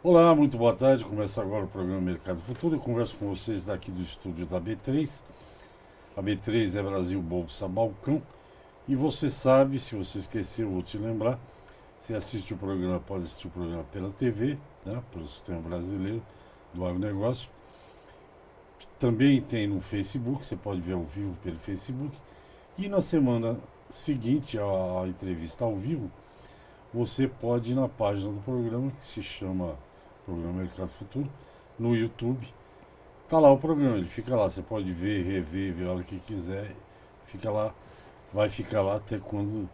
Olá, muito boa tarde. Começa agora o programa Mercado Futuro. Eu converso com vocês daqui do estúdio da B3. A B3 é Brasil Bolsa Balcão. E você sabe, se você esqueceu, eu vou te lembrar. Você assiste o programa, pode assistir o programa pela TV, né, pelo Sistema Brasileiro do Agronegócio. Também tem no Facebook, você pode ver ao vivo pelo Facebook. E na semana seguinte à entrevista ao vivo, você pode ir na página do programa, que se chama Programa Mercado Futuro, no YouTube. Tá lá o programa, ele fica lá, você pode ver, rever, ver a hora que quiser. Fica lá, vai ficar lá até quando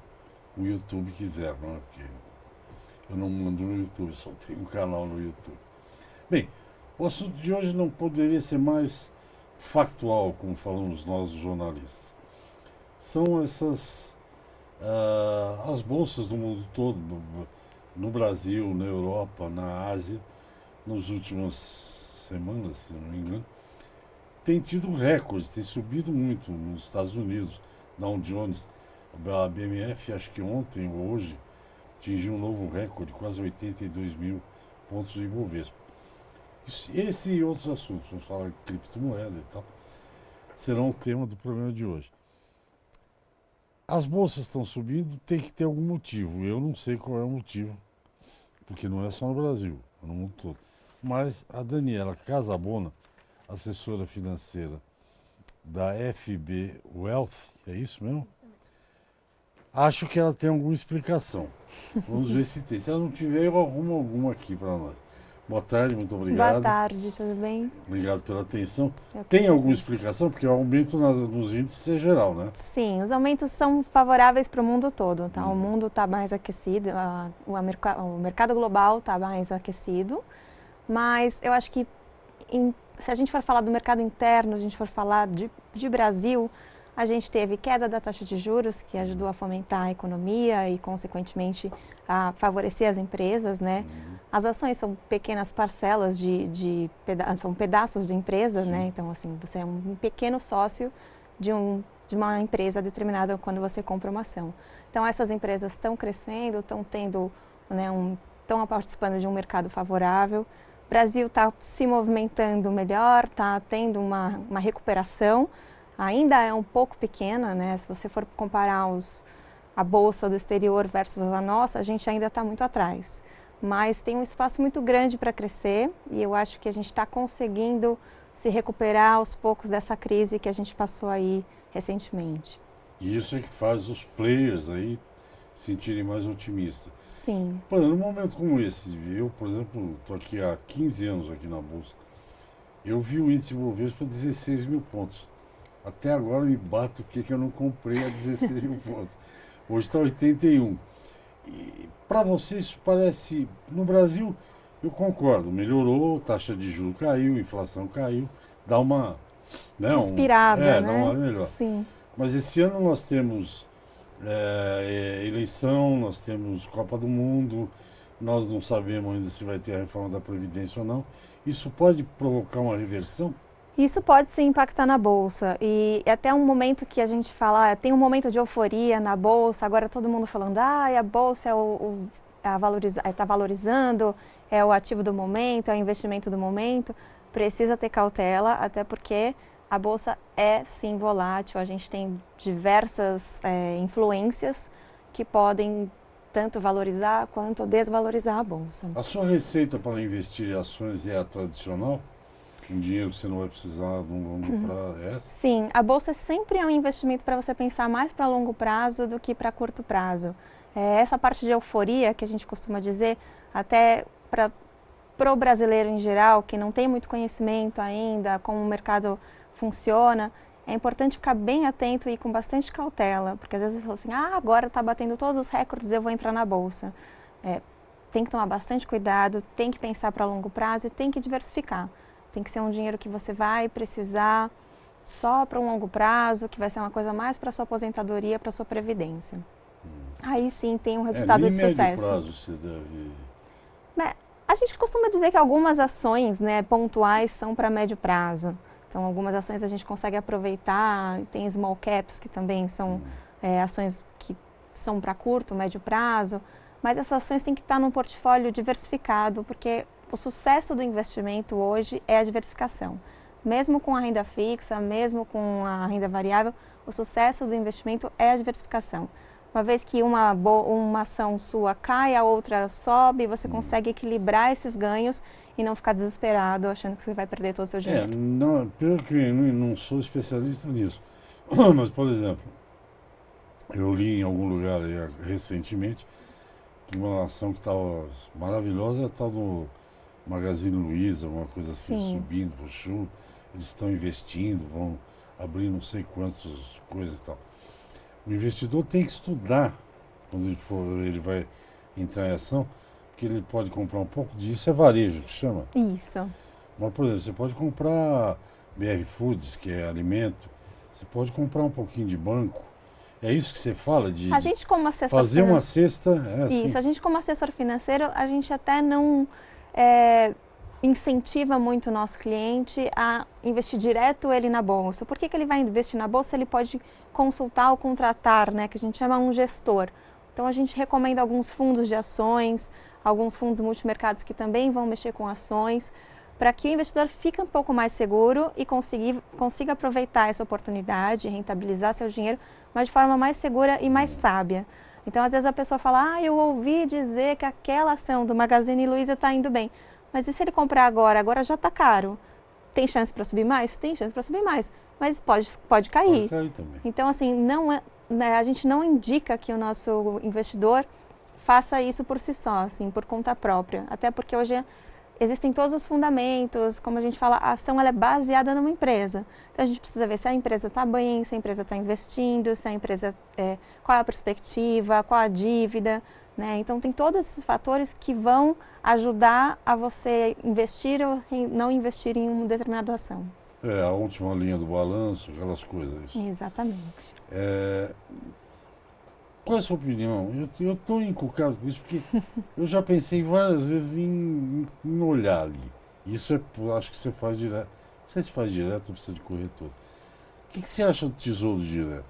o YouTube quiser, não é? Porque eu não mando no YouTube, só tenho um canal no YouTube. Bem, o assunto de hoje não poderia ser mais factual, como falamos nós, jornalistas. São essas as bolsas do mundo todo, no Brasil, na Europa, na Ásia, nas últimas semanas, se não me engano, tem tido recordes, tem subido muito nos Estados Unidos. Dow Jones, a BMF, acho que ontem ou hoje, atingiu um novo recorde, quase 82 mil pontos de Ibovespa. Esse e outros assuntos, vamos falar de criptomoeda e tal, serão o tema do programa de hoje. As bolsas estão subindo, tem que ter algum motivo. Eu não sei qual é o motivo, porque não é só no Brasil, é no mundo todo. Mas a Daniela Casabona, assessora financeira da FB Wealth, é isso mesmo? Acho que ela tem alguma explicação. Vamos ver se tem. Se ela não tiver, eu arrumo alguma aqui para nós. Boa tarde, muito Boa obrigado. tarde, tudo bem? Obrigado pela atenção. Eu que Tem alguma agradeço. explicação? Porque o aumento nos índices é geral, né? Sim, os aumentos são favoráveis para o mundo todo, tá? O Uhum. mundo está mais aquecido, o mercado global está mais aquecido, mas eu acho que se a gente for falar do mercado interno, a gente for falar de Brasil, a gente teve queda da taxa de juros, que ajudou a fomentar a economia e, consequentemente, a favorecer as empresas, né? Uhum. As ações são pequenas parcelas são pedaços de empresas, né? Sim. Então, assim, você é um pequeno sócio de uma empresa determinada quando você compra uma ação. Então, essas empresas estão crescendo, estão tendo, né, estão participando de um mercado favorável. O Brasil está se movimentando melhor, está tendo uma recuperação. Ainda é um pouco pequena, né? Se você for comparar a bolsa do exterior versus a nossa, a gente ainda está muito atrás. Mas tem um espaço muito grande para crescer e eu acho que a gente está conseguindo se recuperar aos poucos dessa crise que a gente passou aí recentemente. E isso é que faz os players aí se sentirem mais otimistas. Sim. Por exemplo, num momento como esse, eu, por exemplo, estou aqui há 15 anos aqui na Bolsa. Eu vi o índice Bovespa 16 mil pontos. Até agora me bato porque eu não comprei a 16 mil pontos. Hoje está 81. E para você isso parece. No Brasil, eu concordo, melhorou, taxa de juros caiu, inflação caiu, dá uma. Né, Inspirada, dá uma né? melhor. Sim. Mas esse ano nós temos eleição, nós temos Copa do Mundo, nós não sabemos ainda se vai ter a reforma da Previdência ou não. Isso pode provocar uma reversão? Isso pode sim impactar na bolsa e até um momento que a gente fala, tem um momento de euforia na bolsa, agora todo mundo falando, a bolsa tá valorizando, é o ativo do momento, é o investimento do momento, precisa ter cautela, até porque a bolsa é sim volátil, a gente tem diversas influências que podem tanto valorizar quanto desvalorizar a bolsa. A sua receita para investir em ações é a tradicional? Um dinheiro que você não vai precisar de um longo prazo? É essa? Sim, a bolsa sempre é um investimento para você pensar mais para longo prazo do que para curto prazo. Essa parte de euforia que a gente costuma dizer, até para o brasileiro em geral, que não tem muito conhecimento ainda como o mercado funciona, é importante ficar bem atento e com bastante cautela, porque às vezes você fala assim, agora está batendo todos os recordes, eu vou entrar na bolsa. Tem que tomar bastante cuidado, tem que pensar para longo prazo e tem que diversificar. Tem que ser um dinheiro que você vai precisar só para um longo prazo, que vai ser uma coisa mais para sua aposentadoria, para sua previdência. Aí sim tem um resultado Nem de médio sucesso. prazo você deve. Mas a gente costuma dizer que algumas ações, né, pontuais são para médio prazo. Então, algumas ações a gente consegue aproveitar, tem small caps que também são ações que são para curto, médio prazo, mas essas ações têm que estar num portfólio diversificado, porque o sucesso do investimento hoje é a diversificação. Mesmo com a renda fixa, mesmo com a renda variável, o sucesso do investimento é a diversificação. Uma vez que uma ação sua cai, a outra sobe, você consegue equilibrar esses ganhos e não ficar desesperado achando que você vai perder todo o seu dinheiro. Não, pelo que eu não sou especialista nisso, mas, por exemplo, eu li em algum lugar aí, recentemente uma ação que estava maravilhosa, tal do Magazine Luiza, uma coisa assim, Sim. subindo pro chão. Eles estão investindo, vão abrir não sei quantas coisas e tal. O investidor tem que estudar quando ele vai entrar em ação, porque ele pode comprar um pouco disso, é varejo que chama. Isso. Mas, por exemplo, você pode comprar BR Foods, que é alimento, você pode comprar um pouquinho de banco. É isso que você fala de A gente como assessor fazer uma cesta, é assim. Isso, a gente como assessor financeiro, a gente até não incentiva muito o nosso cliente a investir direto ele na bolsa. Por que ele vai investir na bolsa? Ele pode consultar ou contratar, né, que a gente chama um gestor. Então a gente recomenda alguns fundos de ações, alguns fundos multimercados que também vão mexer com ações, para que o investidor fique um pouco mais seguro e consiga aproveitar essa oportunidade, rentabilizar seu dinheiro, mas de forma mais segura e mais sábia. Então, às vezes a pessoa fala, eu ouvi dizer que aquela ação do Magazine Luiza está indo bem. Mas e se ele comprar agora? Agora já está caro. Tem chance para subir mais? Tem chance para subir mais, mas pode cair. Pode cair também. Então, assim, a gente não indica que o nosso investidor faça isso por si só, assim, por conta própria. Até porque hoje existem todos os fundamentos, como a gente fala, a ação ela é baseada numa empresa. Então a gente precisa ver se a empresa está bem, se a empresa está investindo, se a empresa qual é a perspectiva, qual a dívida, né? Então tem todos esses fatores que vão ajudar a você investir ou não investir em uma determinada ação. A última linha do balanço, aquelas coisas. Exatamente. Qual é a sua opinião? Eu estou encucado com isso porque eu já pensei várias vezes em olhar ali. Isso acho que você faz direto. Não sei se faz direto ou precisa de corretor. O que você acha do Tesouro Direto?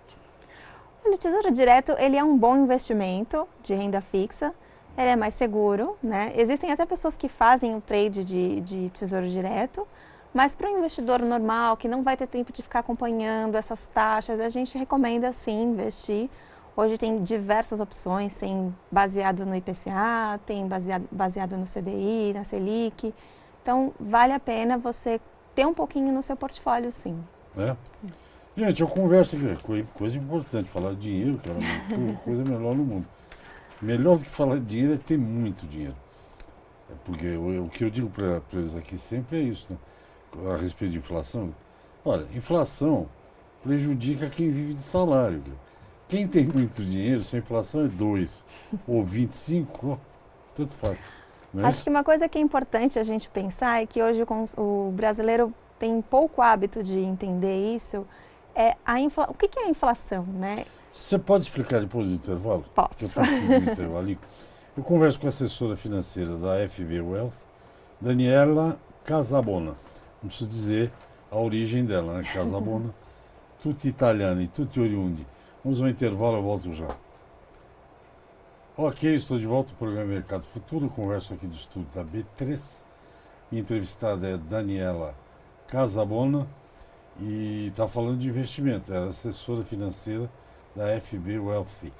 Olha, o Tesouro Direto ele é um bom investimento de renda fixa. Ele é mais seguro, né? Existem até pessoas que fazem o trade de Tesouro Direto, mas para um investidor normal que não vai ter tempo de ficar acompanhando essas taxas, a gente recomenda sim investir. Hoje tem diversas opções, tem baseado no IPCA, tem baseado no CDI, na Selic. Então, vale a pena você ter um pouquinho no seu portfólio, sim. Sim. Gente, eu converso aqui, coisa importante, falar de dinheiro, que é a coisa melhor no mundo. Melhor do que falar de dinheiro é ter muito dinheiro. Porque o que eu digo para eles aqui sempre é isso, né? A respeito de inflação. Olha, inflação prejudica quem vive de salário. Quem tem muito dinheiro, se a inflação é 2 ou 25, tanto faz. Acho que uma coisa que é importante a gente pensar é que hoje o brasileiro tem pouco hábito de entender isso, o que é a inflação, né? Você pode explicar depois do intervalo? Posso. Eu faço um intervalo. Eu converso com a assessora financeira da FB Wealth, Daniela Casabona. Não preciso dizer a origem dela, né? Casabona, tutti italiana e tutti oriundi. Vamos ao intervalo, eu volto já. Ok, estou de volta ao programa Mercado Futuro. Eu converso aqui do estúdio da B3. Minha entrevistada é Daniela Casabona e está falando de investimento. Ela é assessora financeira da FB Wealth.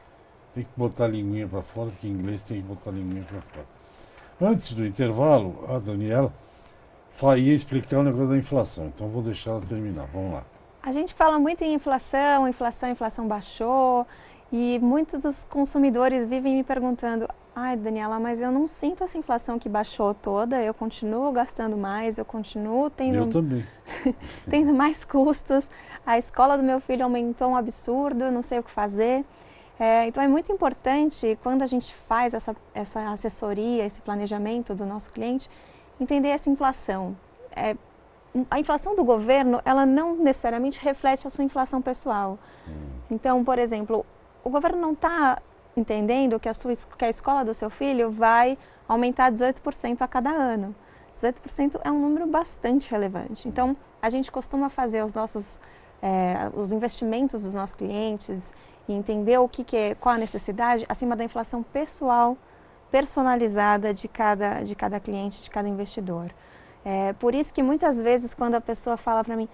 Tem que botar a linguinha para fora, porque em inglês tem que botar a linguinha para fora. Antes do intervalo, a Daniela ia explicar o negócio da inflação, então vou deixar ela terminar. Vamos lá. A gente fala muito em inflação, inflação baixou, e muitos dos consumidores vivem me perguntando, Daniela, mas eu não sinto essa inflação que baixou toda, eu continuo gastando mais, eu continuo Eu também. tendo mais custos, a escola do meu filho aumentou um absurdo, não sei o que fazer. Então é muito importante, quando a gente faz essa assessoria, esse planejamento do nosso cliente, entender essa inflação. A inflação do governo, ela não necessariamente reflete a sua inflação pessoal. Então, por exemplo, o governo não está entendendo que a escola do seu filho vai aumentar 18% a cada ano. 18% é um número bastante relevante. Então, a gente costuma fazer os investimentos dos nossos clientes e entender qual a necessidade acima da inflação pessoal personalizada de cada cliente, de cada investidor. Por isso que muitas vezes quando a pessoa fala para mim,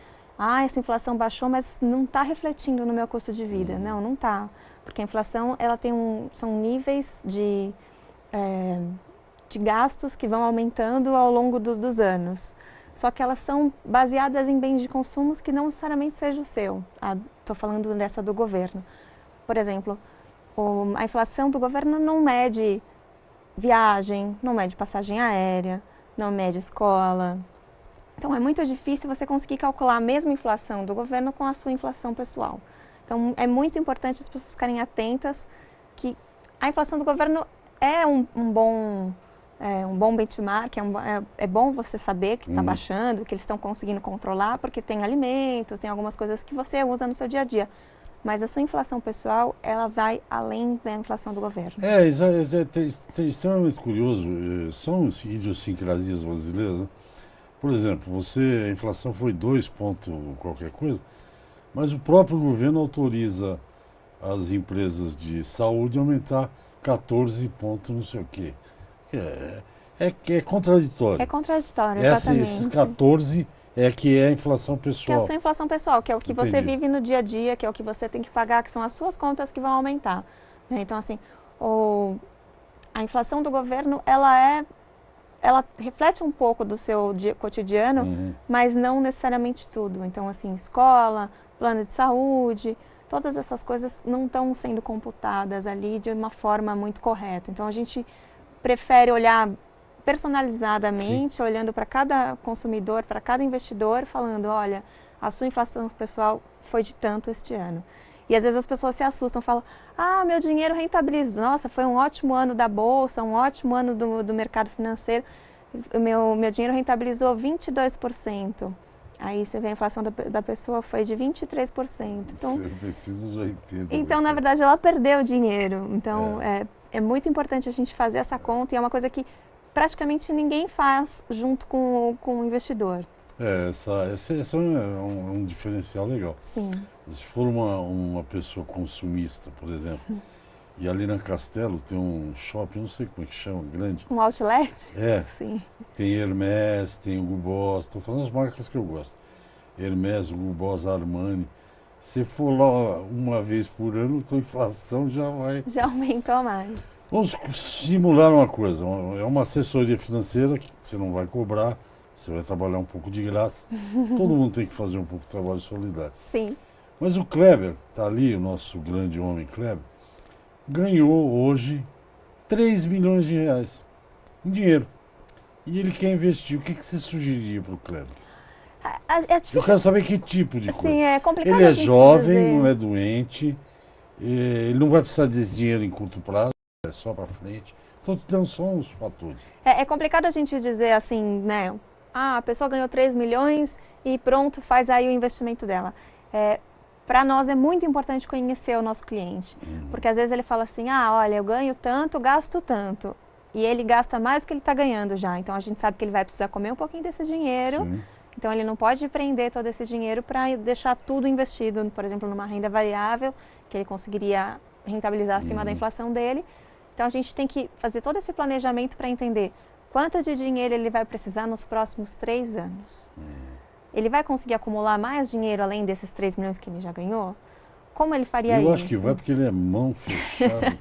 essa inflação baixou, mas não está refletindo no meu custo de vida. Não, não está. Porque a inflação ela são níveis de gastos que vão aumentando ao longo dos anos. Só que elas são baseadas em bens de consumo que não necessariamente seja o seu. Estou falando dessa do governo. Por exemplo, a inflação do governo não mede viagem, não mede passagem aérea, não mede escola. Então é muito difícil você conseguir calcular a mesma inflação do governo com a sua inflação pessoal. Então é muito importante as pessoas ficarem atentas que a inflação do governo é um bom benchmark, é bom você saber que está baixando, que eles estão conseguindo controlar, porque tem alimentos, tem algumas coisas que você usa no seu dia a dia. Mas a sua inflação pessoal, ela vai além da inflação do governo. É extremamente curioso, são idiosincrasias brasileiras, né? Por exemplo, a inflação foi 2 ponto qualquer coisa, mas o próprio governo autoriza as empresas de saúde a aumentar 14 pontos não sei o quê. É contraditório. É contraditório, exatamente. Esses 14 que é a inflação pessoal. Que é a sua inflação pessoal, que é o que Entendi. você vive no dia a dia, que é o que você tem que pagar, que são as suas contas que vão aumentar. Né? Então, assim, a inflação do governo, ela reflete um pouco do seu cotidiano, mas não necessariamente tudo. Então, assim, escola, plano de saúde, todas essas coisas não estão sendo computadas ali de uma forma muito correta. Então, a gente prefere olhar personalizadamente, olhando para cada consumidor, para cada investidor, falando, olha, a sua inflação pessoal foi de tanto este ano. E às vezes as pessoas se assustam, falam, meu dinheiro rentabilizou, nossa, foi um ótimo ano da bolsa, um ótimo ano do mercado financeiro, meu dinheiro rentabilizou 22%. Aí você vê a inflação da pessoa foi de 23%. Então, você precisa dos 80%. Então, na verdade, ela perdeu dinheiro. Então, é muito importante a gente fazer essa conta e é uma coisa que praticamente ninguém faz junto com o investidor. Esse é um diferencial legal. Sim. Se for uma pessoa consumista, por exemplo, e ali na Castelo tem um shopping, não sei como é que chama, grande. Um outlet? Sim. Tem Hermès, tem Hugo Boss, estou falando as marcas que eu gosto. Hermès, Hugo Boss, Armani. Se for lá uma vez por ano, a inflação já vai... Já aumentou mais. Vamos simular uma coisa, é uma assessoria financeira que você não vai cobrar, você vai trabalhar um pouco de graça. Todo mundo tem que fazer um pouco de trabalho solidário. Sim. Mas o Kleber, está ali, o nosso grande homem Kleber, ganhou hoje 3 milhões de reais em dinheiro. E ele quer investir. O que você sugeriria para o Kleber? Eu quero saber que tipo de coisa. Sim, é complicado. Ele é jovem, não é doente, ele não vai precisar desse dinheiro em curto prazo. É só para frente. Então são os fatores. É complicado a gente dizer assim, né? A pessoa ganhou 3 milhões e pronto, faz aí o investimento dela. Para nós é muito importante conhecer o nosso cliente. Porque às vezes ele fala assim, olha, eu ganho tanto, gasto tanto. E ele gasta mais do que ele está ganhando já. Então a gente sabe que ele vai precisar comer um pouquinho desse dinheiro. Sim. Então ele não pode prender todo esse dinheiro para deixar tudo investido, por exemplo, numa renda variável, que ele conseguiria rentabilizar acima da inflação dele. Então a gente tem que fazer todo esse planejamento para entender quanto de dinheiro ele vai precisar nos próximos 3 anos. Ele vai conseguir acumular mais dinheiro além desses 3 milhões que ele já ganhou? Como ele faria isso? Eu acho que vai porque ele é mão fechada.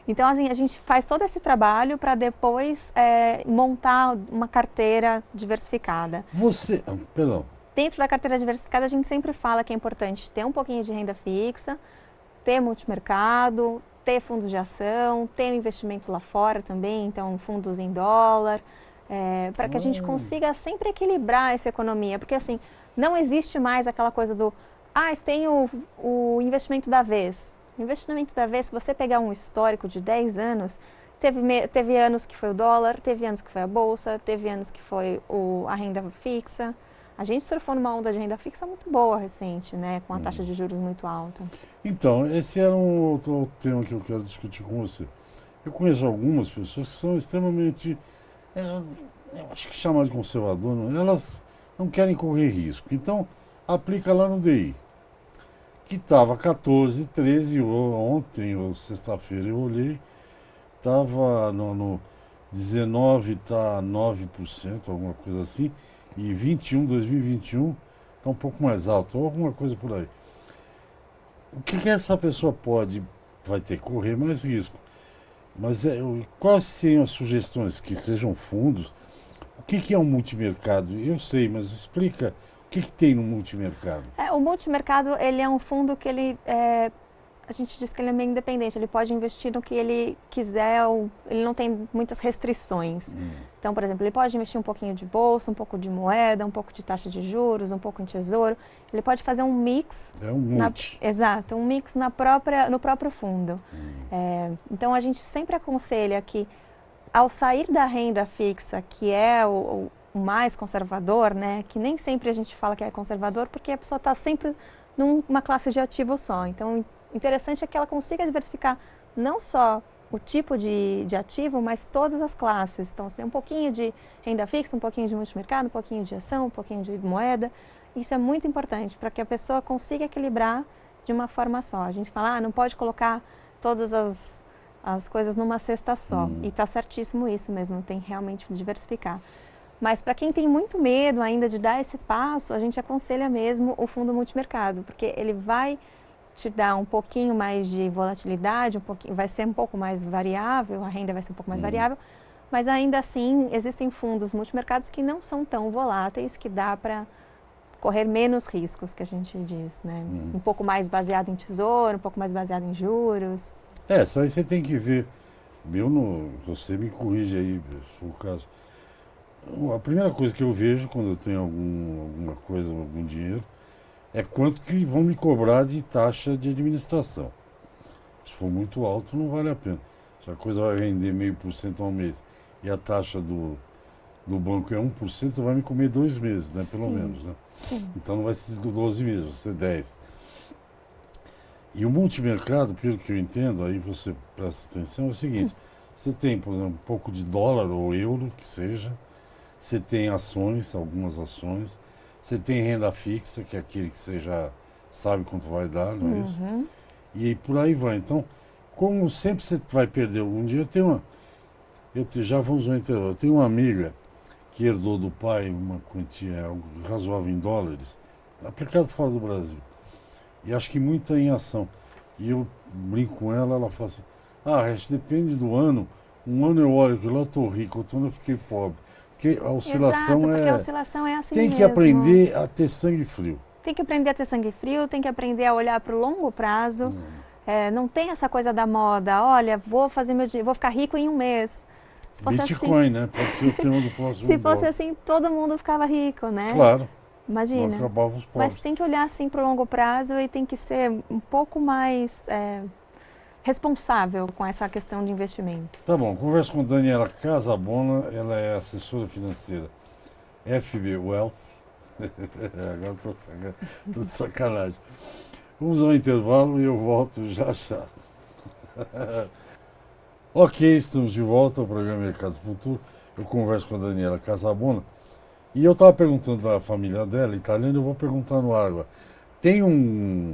Então assim, a gente faz todo esse trabalho para depois montar uma carteira diversificada. Perdão. Dentro da carteira diversificada a gente sempre fala que é importante ter um pouquinho de renda fixa, ter multimercado, ter fundos de ação, ter um investimento lá fora também, então fundos em dólar, para que a gente consiga sempre equilibrar essa economia, porque assim, não existe mais aquela coisa do, tem o investimento da vez. O investimento da vez, se você pegar um histórico de 10 anos, teve anos que foi o dólar, teve anos que foi a bolsa, teve anos que foi a renda fixa. A gente surfou numa onda de renda fixa muito boa recente, né, com a taxa de juros muito alta. Então, esse era um outro tema que eu quero discutir com você. Eu conheço algumas pessoas que são extremamente, eu acho que chamar de conservador, elas não querem correr risco. Então, aplica lá no DI, que estava 14, 13, ontem ou sexta-feira eu olhei, Estava no 19, está 9%, alguma coisa assim, e 2021 está um pouco mais alto, ou alguma coisa por aí. O que essa pessoa vai ter que correr mais risco. Mas quais seriam as sugestões? Que sejam fundos? O que é um multimercado? Eu sei, mas explica o que tem no multimercado. O multimercado, ele é um fundo que a gente diz que ele é meio independente, ele pode investir no que ele quiser, ele não tem muitas restrições. Então, por exemplo, ele pode investir um pouquinho de bolsa, um pouco de moeda, um pouco de taxa de juros, um pouco em tesouro. Ele pode fazer um mix. É um multi. Exato, um mix no próprio fundo. Então, a gente sempre aconselha que, ao sair da renda fixa, que é o mais conservador, né, que nem sempre a gente fala que é conservador, porque a pessoa está sempre numa classe de ativo só. Então, interessante é que ela consiga diversificar não só o tipo de ativo, mas todas as classes. Então, um pouquinho de renda fixa, um pouquinho de multimercado, um pouquinho de ação, um pouquinho de moeda. Isso é muito importante para que a pessoa consiga equilibrar de uma forma só. A gente fala, não pode colocar todas as coisas numa cesta só. E está certíssimo isso mesmo, tem realmente que diversificar. Mas para quem tem muito medo ainda de dar esse passo, a gente aconselha mesmo o fundo multimercado, porque ele vai te dar um pouquinho mais de volatilidade, vai ser um pouco mais variável, a renda vai ser um pouco mais variável, mas ainda assim existem fundos multimercados que não são tão voláteis, que dá para correr menos riscos, que a gente diz, né? Um pouco mais baseado em tesouro, um pouco mais baseado em juros. Só aí você tem que ver. Você me corrige aí, se for o caso. A primeira coisa que eu vejo quando eu tenho alguma coisa, algum dinheiro, é quanto que vão me cobrar de taxa de administração. Se for muito alto, não vale a pena. Se a coisa vai render 0,5% ao mês e a taxa do banco é 1%, vai me comer 2 meses, né? Pelo menos, né? Então não vai ser 12 meses, vai ser 10. E o multimercado, pelo que eu entendo, aí você presta atenção, é o seguinte: você tem, por exemplo, um pouco de dólar ou euro, que seja, você tem ações, algumas ações, você tem renda fixa, que é aquele que você já sabe quanto vai dar, não é isso? E por aí vai. Então, como sempre você vai perder algum dia, já vamos ao intervalo. Eu tenho uma amiga que herdou do pai uma quantia razoável em dólares, aplicado fora do Brasil. E acho que muita em ação. E eu brinco com ela, ela fala assim, Rest, depende do ano. Um ano eu olho que lá eu estou rico, outro ano eu fiquei pobre. Porque a oscilação porque a oscilação é assim Tem mesmo. que aprender a ter sangue frio. Tem que aprender a ter sangue frio, tem que aprender a olhar para o longo prazo. Não tem essa coisa da moda, olha, vou fazer vou ficar rico em um mês. Se fosse Bitcoin, assim, né? Pode ser o tema do próximo Se fosse assim, todo mundo ficava rico, né? Claro. Imagina. Não acabava os pobres. Mas tem que olhar assim para o longo prazo e tem que ser um pouco mais responsável com essa questão de investimentos. Tá bom, converso com Daniela Casabona, ela é assessora financeira FB Wealth. Agora estou de sacanagem. Vamos ao intervalo e eu volto já já. Ok, estamos de volta ao programa Mercado Futuro. Eu converso com a Daniela Casabona. E eu estava perguntando da família dela, italiana, eu vou perguntar no ar agora. Tem um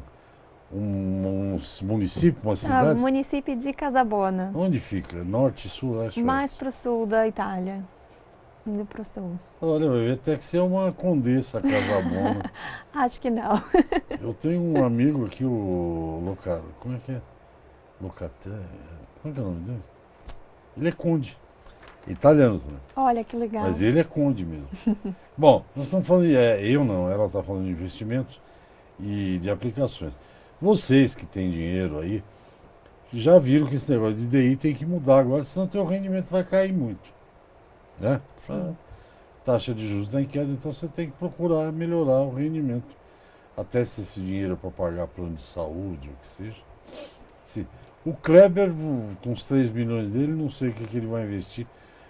município, uma cidade? O município de Casabona. Onde fica? Norte, sul, leste? Mais para o sul da Itália. Indo para o sul. Olha, vai ver até que você é uma condessa Casabona. Acho que não. Eu tenho um amigo aqui, como é que é? Locatelli. Como é que é o nome dele? Ele é conde. Italiano também. Olha, que legal. Mas ele é conde mesmo. Bom, nós estamos falando, eu não, ela está falando de investimentos e de aplicações. Vocês que têm dinheiro aí, já viram que esse negócio de DI tem que mudar agora, senão o teu rendimento vai cair muito. Né? Sim. A taxa de juros está em queda, então você tem que procurar melhorar o rendimento. Até se esse dinheiro é para pagar plano de saúde, ou o que seja. O Kleber, com os 3 milhões dele, não sei o que ele vai investir.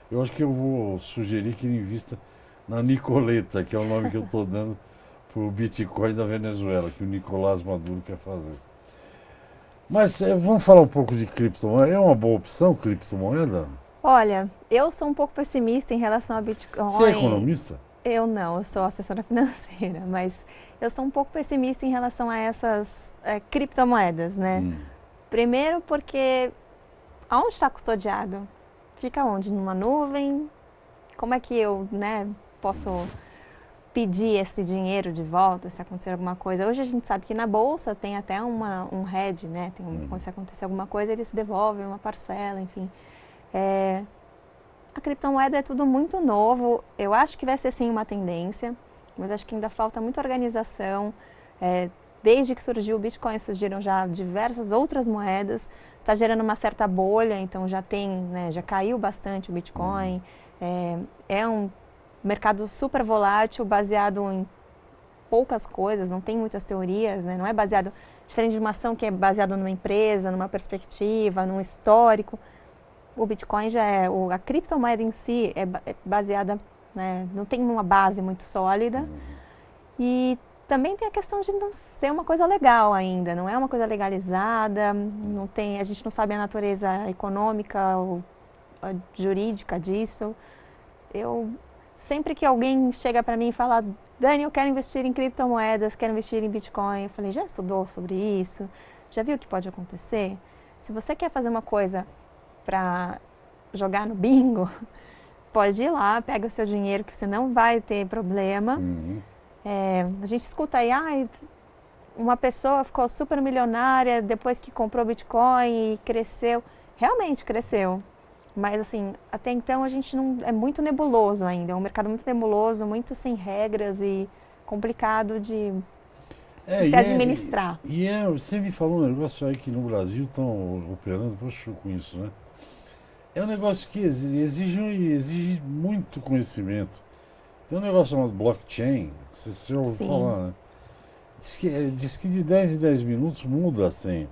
Eu acho que eu vou sugerir que ele invista na Nicoleta, que é o nome que eu estou dando para o Bitcoin da Venezuela, que o Nicolás Maduro quer fazer. Mas vamos falar um pouco de criptomoeda. É uma boa opção criptomoeda? Olha, eu sou um pouco pessimista em relação a Bitcoin. Você é economista? Eu não, eu sou assessora financeira, mas eu sou um pouco pessimista em relação a essas criptomoedas, né? Primeiro porque aonde está custodiado? Fica onde? Numa nuvem? Como é que eu, né, posso pedir esse dinheiro de volta se acontecer alguma coisa? Hoje a gente sabe que na bolsa tem até um hedge, né? Se acontecer alguma coisa, eles devolvem uma parcela, enfim. A criptomoeda é tudo muito novo. Eu acho que vai ser sim uma tendência, mas acho que ainda falta muita organização. Desde que surgiu o Bitcoin, surgiram já diversas outras moedas. Está gerando uma certa bolha, então já tem, né, já caiu bastante o Bitcoin. É um mercado super volátil, baseado em poucas coisas, não tem muitas teorias, né? Não é baseado, diferente de uma ação que é baseada numa empresa, numa perspectiva, num histórico. O Bitcoin já é, a criptomoeda em si é baseada, né, não tem uma base muito sólida. E também tem a questão de não ser uma coisa legal ainda, não é uma coisa legalizada, não tem, a gente não sabe a natureza econômica ou a jurídica disso. Sempre que alguém chega para mim e fala, Dani, eu quero investir em criptomoedas, quero investir em Bitcoin, eu falei, já estudou sobre isso? Já viu o que pode acontecer? Se você quer fazer uma coisa para jogar no bingo, pode ir lá, pega o seu dinheiro que você não vai ter problema. A gente escuta aí, uma pessoa ficou super milionária depois que comprou Bitcoin e cresceu. Realmente cresceu. Mas assim, até então a gente não, é muito nebuloso ainda, é um mercado muito nebuloso, muito sem regras e complicado de se administrar. Você me falou um negócio aí que no Brasil estão operando, poxa, com isso, né? É um negócio que exige muito conhecimento. Tem um negócio chamado blockchain, que você já ouviu falar, né? Diz que de 10 em 10 minutos muda a senha.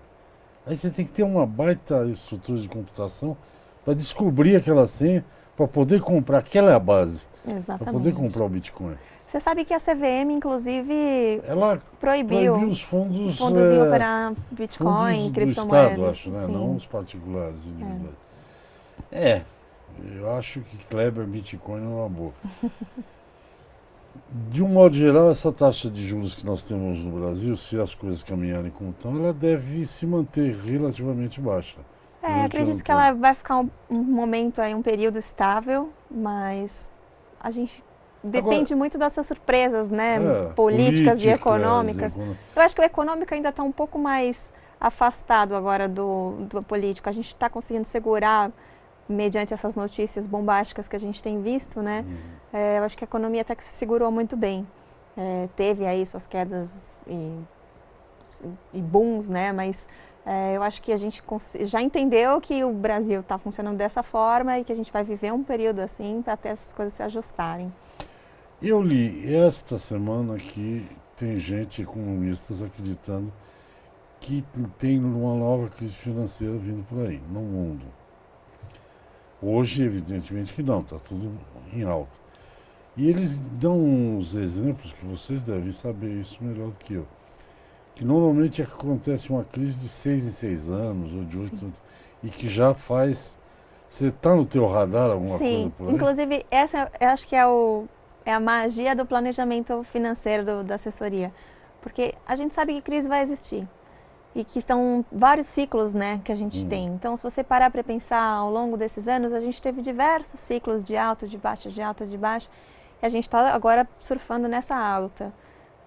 Aí você tem que ter uma baita estrutura de computação para descobrir aquela senha, para poder comprar. Aquela é a base. Exatamente. Para poder comprar o Bitcoin. Você sabe que a CVM, inclusive, ela proibiu os fundos em operar Bitcoin, do Estado, acho, né? Sim. Não os particulares. Eu acho que Kleber Bitcoin é uma boa. De um modo geral, essa taxa de juros que nós temos no Brasil, se as coisas caminharem como estão, ela deve se manter relativamente baixa. Acredito que ela vai ficar um momento aí, um período estável, mas a gente depende muito dessas surpresas, né? Políticas e econômicas. Eu acho que o econômico ainda está um pouco mais afastado agora do político. A gente está conseguindo segurar mediante essas notícias bombásticas que a gente tem visto, né? Eu acho que a economia até que se segurou muito bem. Teve aí suas quedas e booms, né? Mas eu acho que a gente já entendeu que o Brasil está funcionando dessa forma e que a gente vai viver um período assim para até essas coisas se ajustarem. Eu li esta semana que tem gente, economistas, acreditando que tem uma nova crise financeira vindo por aí, no mundo. Hoje, evidentemente que não, está tudo em alta. E eles dão uns exemplos que vocês devem saber isso melhor do que eu. Que normalmente acontece uma crise de 6 em 6 anos, ou de 8 anos, e que já faz... Você está no teu radar alguma coisa por aí? Sim, inclusive essa eu acho que é a magia do planejamento financeiro da assessoria. Porque a gente sabe que crise vai existir. E que são vários ciclos, né, que a gente tem. Então, se você parar para pensar ao longo desses anos, a gente teve diversos ciclos de alta, de baixa, de alta, de baixa. E a gente está agora surfando nessa alta.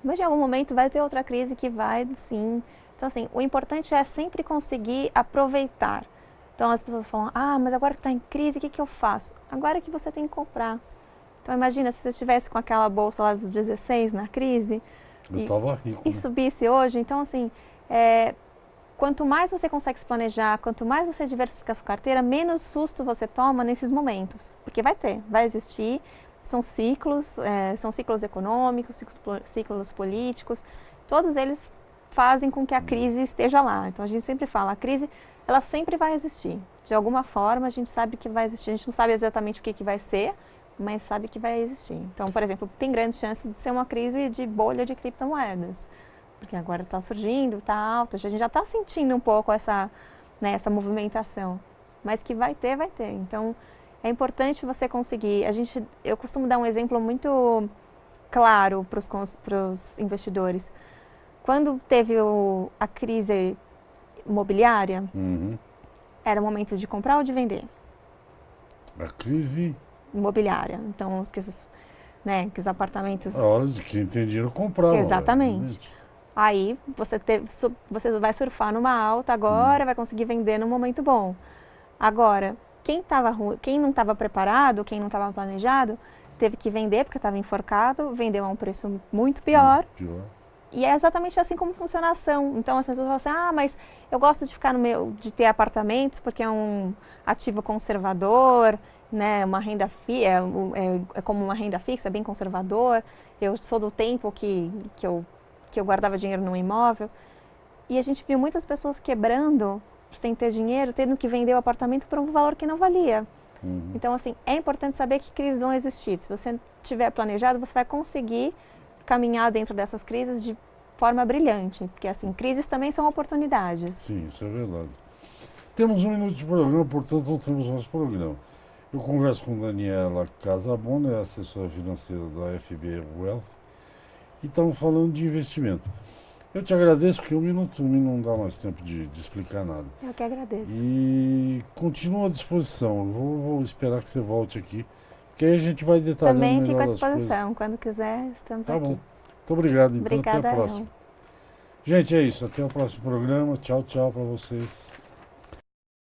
Mas em algum momento vai ter outra crise que vai, sim. Então, assim, o importante é sempre conseguir aproveitar. Então, as pessoas falam, mas agora que está em crise, o que eu faço? Agora é que você tem que comprar. Então, imagina se você estivesse com aquela bolsa lá dos 16 na crise. Eu estava rico. E subisse hoje. Então, assim, quanto mais você consegue se planejar, quanto mais você diversifica a sua carteira, menos susto você toma nesses momentos. Porque vai existir. São ciclos econômicos, ciclos políticos, todos eles fazem com que a crise esteja lá. Então a gente sempre fala, a crise ela sempre vai existir. De alguma forma a gente sabe que vai existir, a gente não sabe exatamente o que vai ser, mas sabe que vai existir. Então, por exemplo, tem grandes chances de ser uma crise de bolha de criptomoedas, porque agora está surgindo, está alta, a gente já está sentindo um pouco essa movimentação, mas que vai ter. Então, é importante você conseguir. Eu costumo dar um exemplo muito claro para os investidores. Quando teve a crise imobiliária, Era o momento de comprar ou de vender? A crise, Imobiliária. Então, que os apartamentos... a hora de quem tem dinheiro comprar. Exatamente. Aí você vai surfar numa alta agora, vai conseguir vender num momento bom. Agora, quem não estava preparado, quem não estava planejado, teve que vender porque estava enforcado, vendeu a um preço muito pior. Pior. E é exatamente assim como funciona a ação. Então as pessoas falam assim, mas eu gosto de ficar de ter apartamentos porque é um ativo conservador, né? Uma renda é como uma renda fixa, é bem conservador. Eu sou do tempo que eu guardava dinheiro num imóvel. E a gente viu muitas pessoas quebrando sem ter dinheiro, tendo que vender o apartamento por um valor que não valia. Então, assim, é importante saber que crises vão existir. Se você tiver planejado, você vai conseguir caminhar dentro dessas crises de forma brilhante. Porque, assim, crises também são oportunidades. Sim, isso é verdade. Temos 1 minuto de programa, portanto não temos nosso programa. Eu converso com Daniela Casabona, é assessora financeira da FB Wealth, e estamos falando de investimento. Eu te agradeço, porque 1 minuto não dá mais tempo de explicar nada. Eu que agradeço. E continuo à disposição. Eu vou esperar que você volte aqui, porque aí a gente vai detalhando Também melhor fico à as disposição. coisas. Quando quiser, estamos Tá aqui. bom. Muito obrigado, então. Obrigada, Até a próxima. Gente, é isso. Até o próximo programa. Tchau, tchau para vocês.